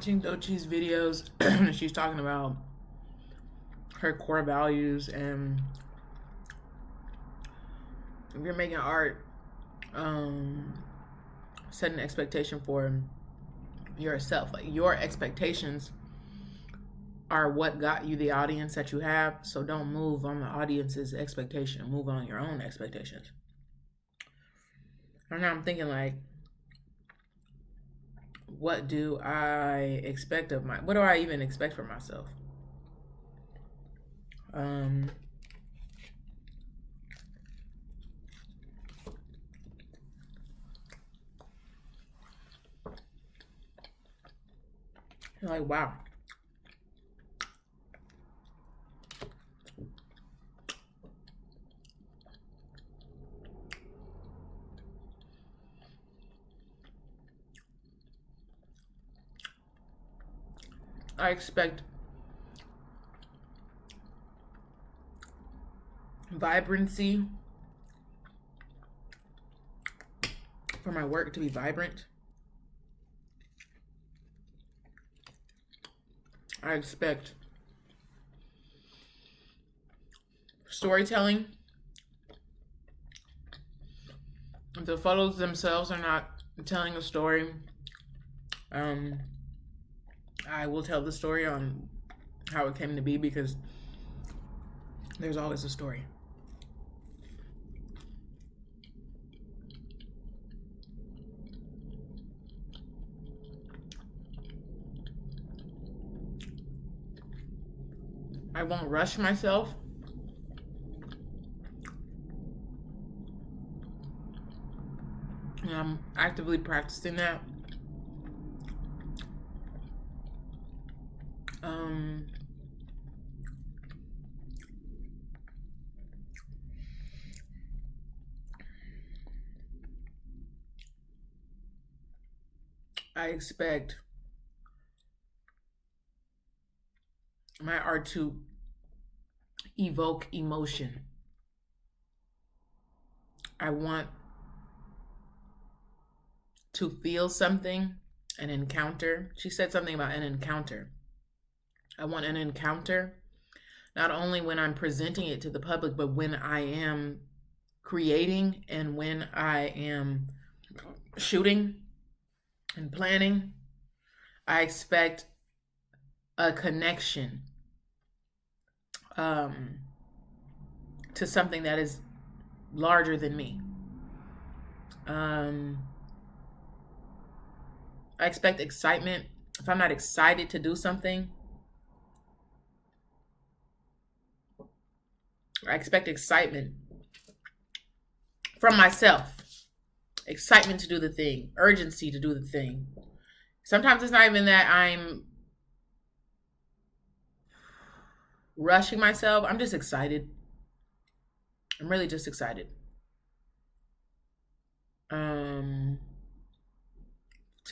watching Dochi's videos. She's talking about her core values, and if you're making art, set an expectation for yourself. Like, your expectations are what got you the audience that you have. So don't move on the audience's expectation. Move on your own expectations. And now I'm thinking, like, what do I expect of what do I even expect for myself? Like, wow. I expect vibrancy for my work to be vibrant. I expect storytelling. If the photos themselves are not telling a story, I will tell the story on how it came to be, because there's always a story. I won't rush myself. And I'm actively practicing that. I expect my art to evoke emotion. I want to feel something, an encounter. She said something about an encounter. I want an encounter, not only when I'm presenting it to the public, but when I am creating and when I am shooting and planning. I expect a connection to something that is larger than me. I expect excitement. If I'm not excited to do something, I expect excitement from myself. Excitement to do the thing, urgency to do the thing. Sometimes it's not even that I'm rushing myself. I'm just excited. I'm really just excited. To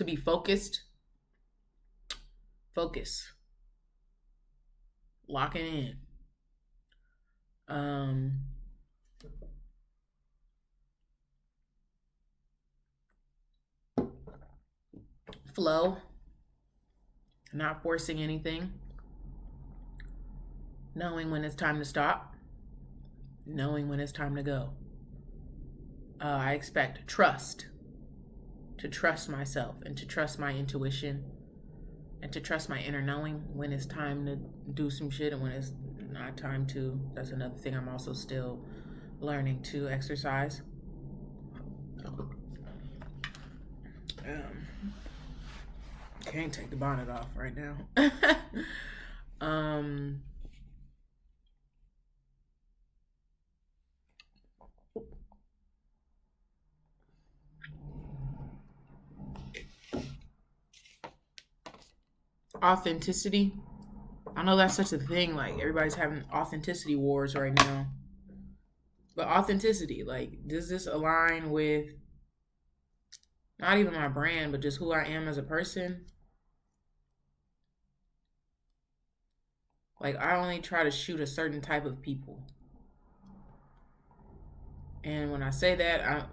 be focused. Focus. Locking in. Flow. Not forcing anything. Knowing when it's time to stop. Knowing when it's time to go. I expect trust. To trust myself and to trust my intuition and to trust my inner knowing when it's time to do some shit and when it's not time to. That's another thing I'm also still learning to exercise. Can't take the bonnet off right now. Authenticity. I know that's such a thing. Like, everybody's having authenticity wars right now. But authenticity, like, does this align with not even my brand, but just who I am as a person? Like, I only try to shoot a certain type of people. And when I say that,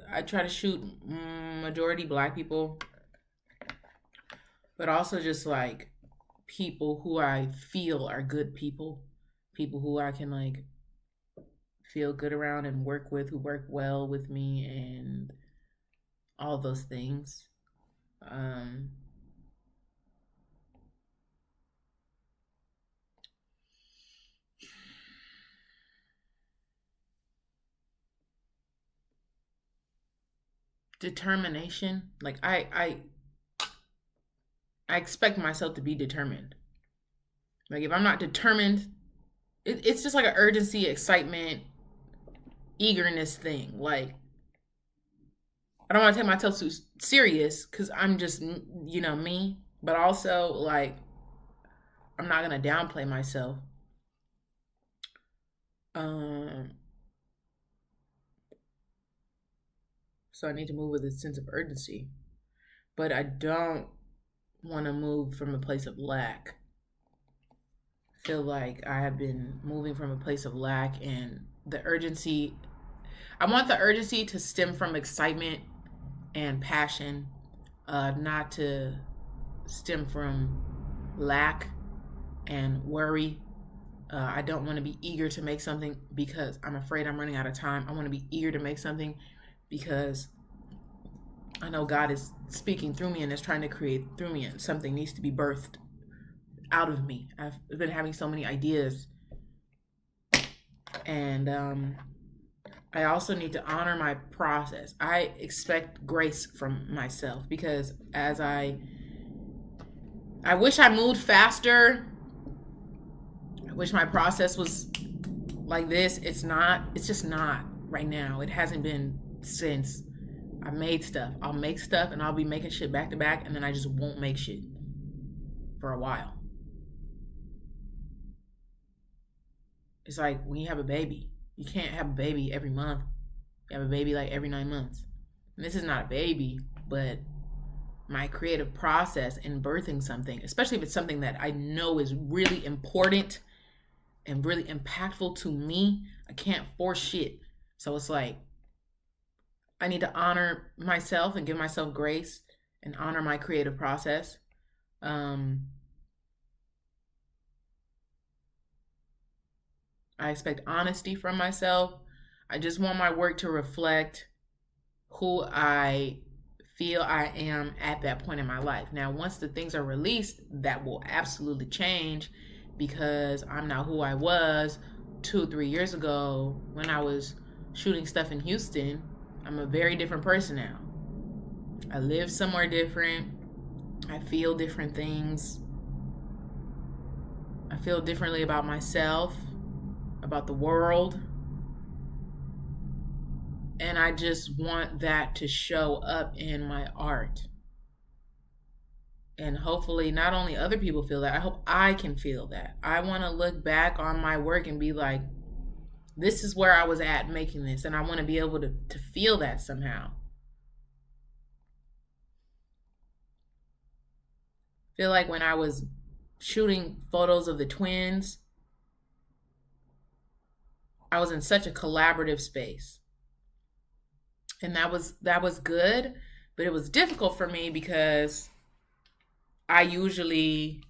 I try to shoot majority Black people. but also just like people who I feel are good people, people who I can like feel good around and work with, who work well with me, and all those things. Um, Determination, like I expect myself to be determined. Like if I'm not determined, it's just like an urgency, excitement, eagerness thing. Like I don't want to take myself too serious because I'm just me, but also like I'm not gonna downplay myself. Um, so I need to move with a sense of urgency, but I don't want to move from a place of lack. I feel like I have been moving from a place of lack, and the urgency. I want the urgency to stem from excitement and passion, not to stem from lack and worry. I don't want to be eager to make something because I'm afraid I'm running out of time. I want to be eager to make something because I know God is speaking through me and is trying to create through me, and something needs to be birthed out of me. I've been having so many ideas, and I also need to honor my process. I expect grace from myself because as I wish I moved faster. I wish my process was like this. It's not. It's just not right now. It hasn't been since I made stuff. I'll make stuff and I'll be making shit back to back, and then I just won't make shit for a while. It's like when you have a baby. You can't have a baby every month. You have a baby like every 9 months. And this is not a baby, but my creative process in birthing something, especially if it's something that I know is really important and really impactful to me, I can't force shit. So it's like I need to honor myself and give myself grace and honor my creative process. Um, I expect honesty from myself. I just want my work to reflect who I feel I am at that point in my life. Now, once the things are released, that will absolutely change because I'm not who I was 2 or 3 years ago when I was shooting stuff in Houston. I'm a very different person now. I live somewhere different. I feel different things. I feel differently about myself, about the world. And I just want that to show up in my art. And hopefully, not only other people feel that, I hope I can feel that. I want to look back on my work and be like, this is where I was at making this. And I want to be able to feel that somehow. Feel like when I was shooting photos of the twins, I was in such a collaborative space. And that was good, but it was difficult for me because I usually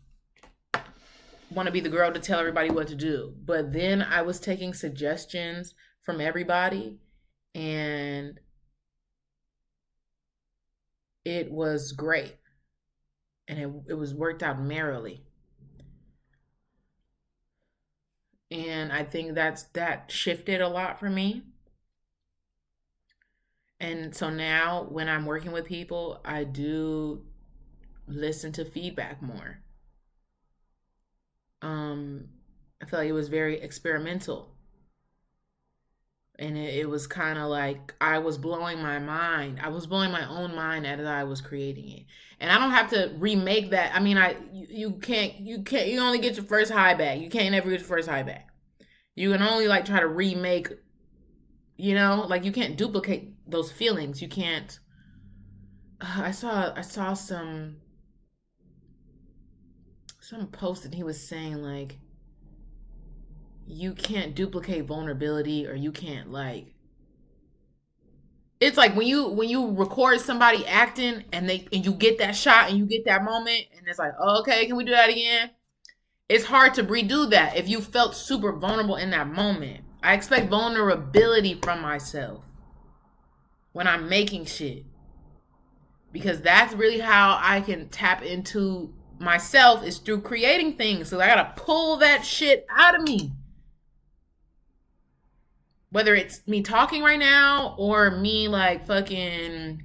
want to be the girl to tell everybody what to do. But then I was taking suggestions from everybody, and it was great. And it was worked out merrily. And I think that shifted a lot for me. And so now when I'm working with people, I do listen to feedback more. Um, I feel like it was very experimental. And it was kind of like I was blowing my mind. I was blowing my own mind as I was creating it. And I don't have to remake that. I mean, you only get your first high back. You can't ever get your first high back. You can only like try to remake, like you can't duplicate those feelings. You can't. I saw some post and he was saying like you can't duplicate vulnerability, or you can't like it's like when you record somebody acting and you get that shot and you get that moment and it's like, oh, okay, can we do that again? It's hard to redo that if you felt super vulnerable in that moment. I expect vulnerability from myself when I'm making shit, because that's really how I can tap into myself, is through creating things. So I gotta pull that shit out of me. Whether it's me talking right now or me like fucking,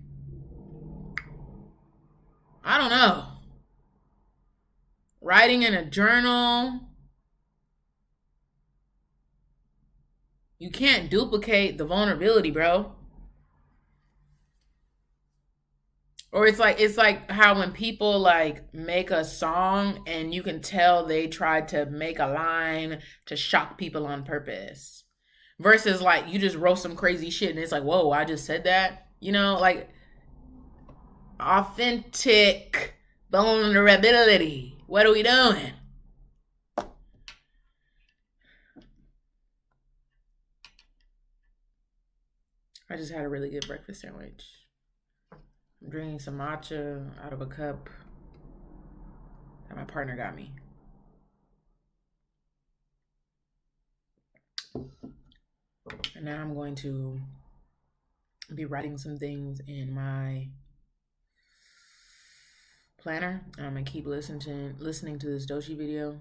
I don't know, writing in a journal. You can't duplicate the vulnerability, bro. Or it's like how when people like make a song and you can tell they tried to make a line to shock people on purpose. Versus like you just wrote some crazy shit and it's like, whoa, I just said that. You know, like authentic vulnerability. What are we doing? I just had a really good breakfast sandwich. I'm drinking some matcha out of a cup that my partner got me. And now I'm going to be writing some things in my planner. And I'm going to keep listening to this Doechii video.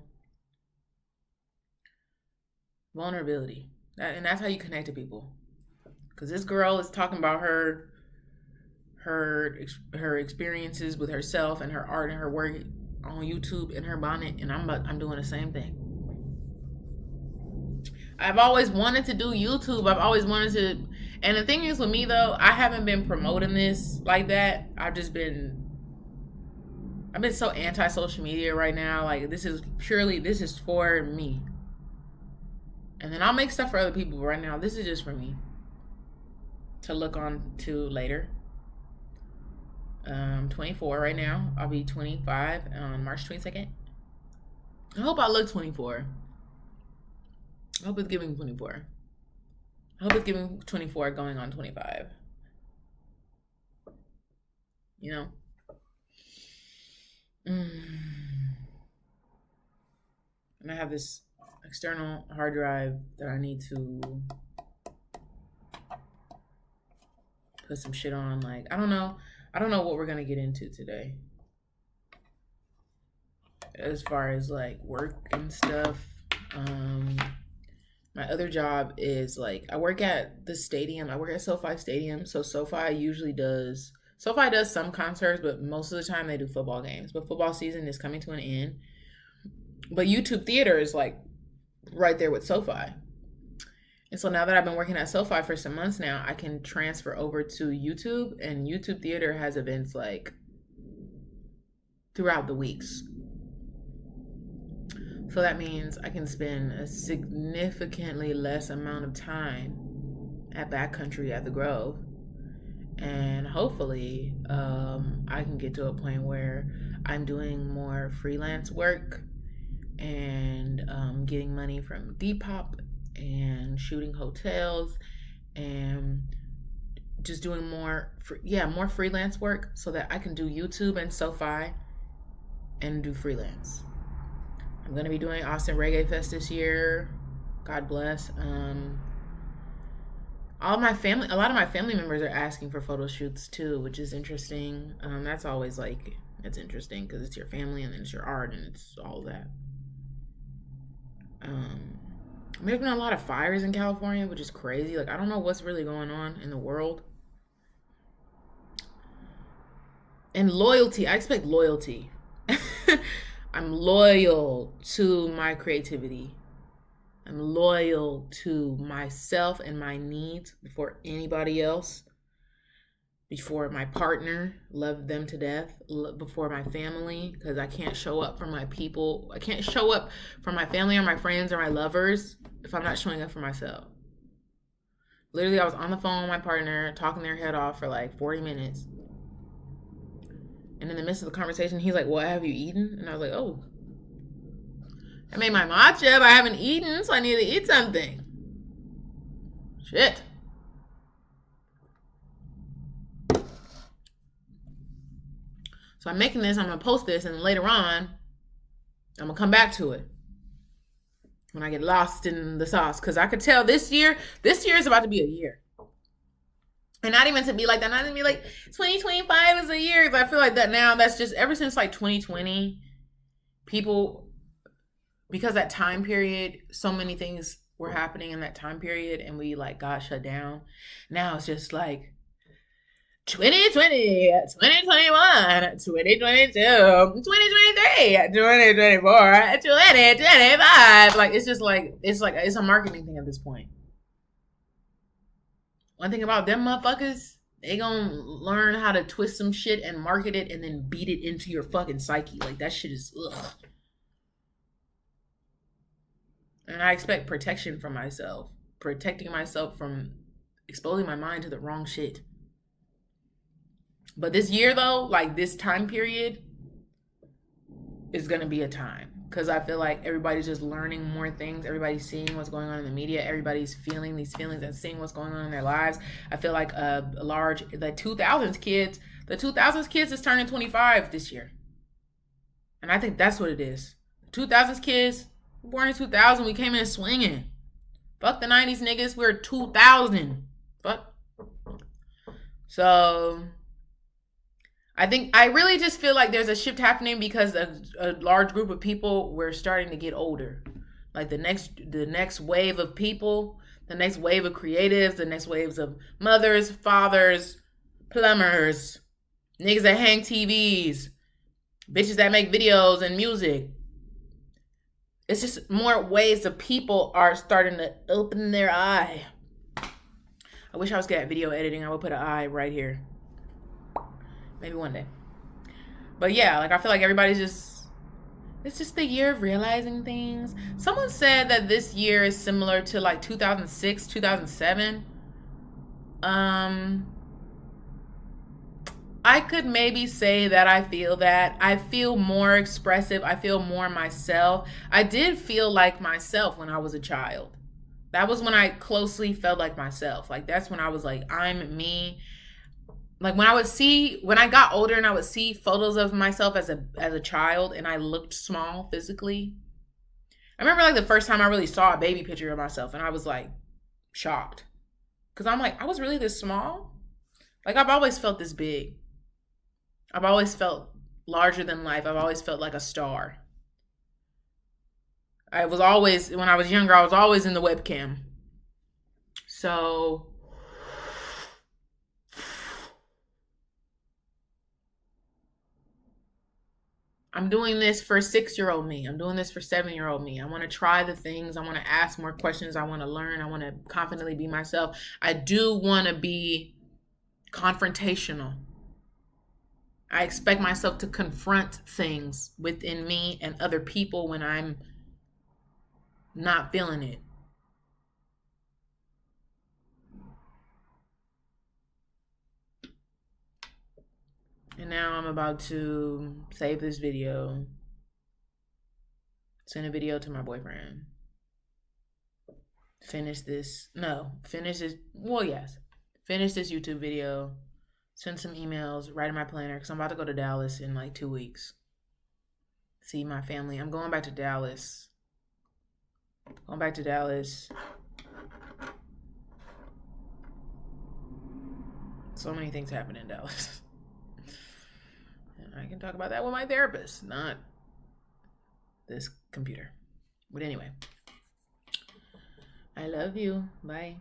Vulnerability. And that's how you connect to people. Because this girl is talking about her experiences with herself and her art and her work on YouTube in her bonnet, and I'm doing the same thing. I've always wanted to do YouTube. I've always wanted to, and the thing is with me though, I haven't been promoting this like that. I've been so anti social media right now. Like this is for me. And then I'll make stuff for other people. But right now, this is just for me to look on to later. 24 right now. I'll be 25 on March 22nd. I hope I look 24. I hope it's giving 24. I hope it's giving 24 going on 25. You know? And I have this external hard drive that I need to put some shit on. Like, I don't know what we're gonna get into today as far as like work and stuff. My other job is like I work at the stadium. I work at SoFi Stadium. So SoFi does some concerts, but most of the time they do football games. But football season is coming to an end. But YouTube Theater is like right there with SoFi. And so now that I've been working at SoFi for some months now, I can transfer over to YouTube, and YouTube Theater has events like throughout the weeks. So that means I can spend a significantly less amount of time at Backcountry at the Grove. And hopefully I can get to a point where I'm doing more freelance work and getting money from Depop and shooting hotels and just doing more freelance work so that I can do YouTube and SoFi and do freelance. I'm going to be doing Austin Reggae Fest this year. God bless. A lot of my family members are asking for photo shoots too, which is interesting. That's always like, it's interesting because it's your family and then it's your art and it's all that. There's been a lot of fires in California, which is crazy. Like, I don't know what's really going on in the world. And loyalty. I expect loyalty. I'm loyal to my creativity. I'm loyal to myself and my needs before anybody else. Before my partner, love them to death. Before my family, because I can't show up for my people. I can't show up for my family or my friends or my lovers if I'm not showing up for myself. Literally, I was on the phone with my partner, talking their head off for like 40 minutes. And in the midst of the conversation, he's like, "What have you eaten?" And I was like, "Oh, I made my matcha, but I haven't eaten, so I need to eat something." Shit. So I'm making this, I'm going to post this, and later on, I'm going to come back to it when I get lost in the sauce. Because I could tell this year is about to be a year. And not even to be like that, not even be like 2025 is a year. Because I feel like that now, that's just ever since like 2020, people, because that time period, so many things were happening in that time period and we like got shut down. Now it's just like 2020, 2021, 2022, 2023, 2024, 2025. Like it's just like it's a marketing thing at this point. One thing about them motherfuckers, they gonna learn how to twist some shit and market it and then beat it into your fucking psyche. Like that shit is ugh. And I expect protection from myself. Protecting myself from exposing my mind to the wrong shit. But this year though, like this time period is gonna be a time. Because I feel like everybody's just learning more things. Everybody's seeing what's going on in the media. Everybody's feeling these feelings and seeing what's going on in their lives. I feel like the 2000s kids is turning 25 this year. And I think that's what it is. The 2000s kids, born in 2000, we came in swinging. Fuck the 90s niggas, we're 2000. Fuck. So I really just feel like there's a shift happening because a large group of people were starting to get older. Like the next wave of people, the next wave of creatives, the next waves of mothers, fathers, plumbers, niggas that hang TVs, bitches that make videos and music. It's just more ways of people are starting to open their eye. I wish I was good at video editing. I would put an eye right here. Maybe one day. But yeah, like I feel like everybody's it's just the year of realizing things. Someone said that this year is similar to like 2006, 2007. I could maybe say that I feel that. I feel more expressive. I feel more myself. I did feel like myself when I was a child. That was when I closely felt like myself. Like that's when I was like, I'm me. Like when I got older and I would see photos of myself as a child and I looked small physically. I remember like the first time I really saw a baby picture of myself and I was like shocked. Cause I'm like, I was really this small? Like I've always felt this big. I've always felt larger than life. I've always felt like a star. When I was younger, I was always in the webcam. So I'm doing this for 6-year-old me. I'm doing this for 7-year-old me. I want to try the things. I want to ask more questions. I want to learn. I want to confidently be myself. I do want to be confrontational. I expect myself to confront things within me and other people when I'm not feeling it. And now I'm about to save this video, send a video to my boyfriend, finish this YouTube video, send some emails, write in my planner, because I'm about to go to Dallas in like 2 weeks. See my family. I'm going back to Dallas. So many things happen in Dallas. I can talk about that with my therapist, not this computer. But anyway, I love you. Bye.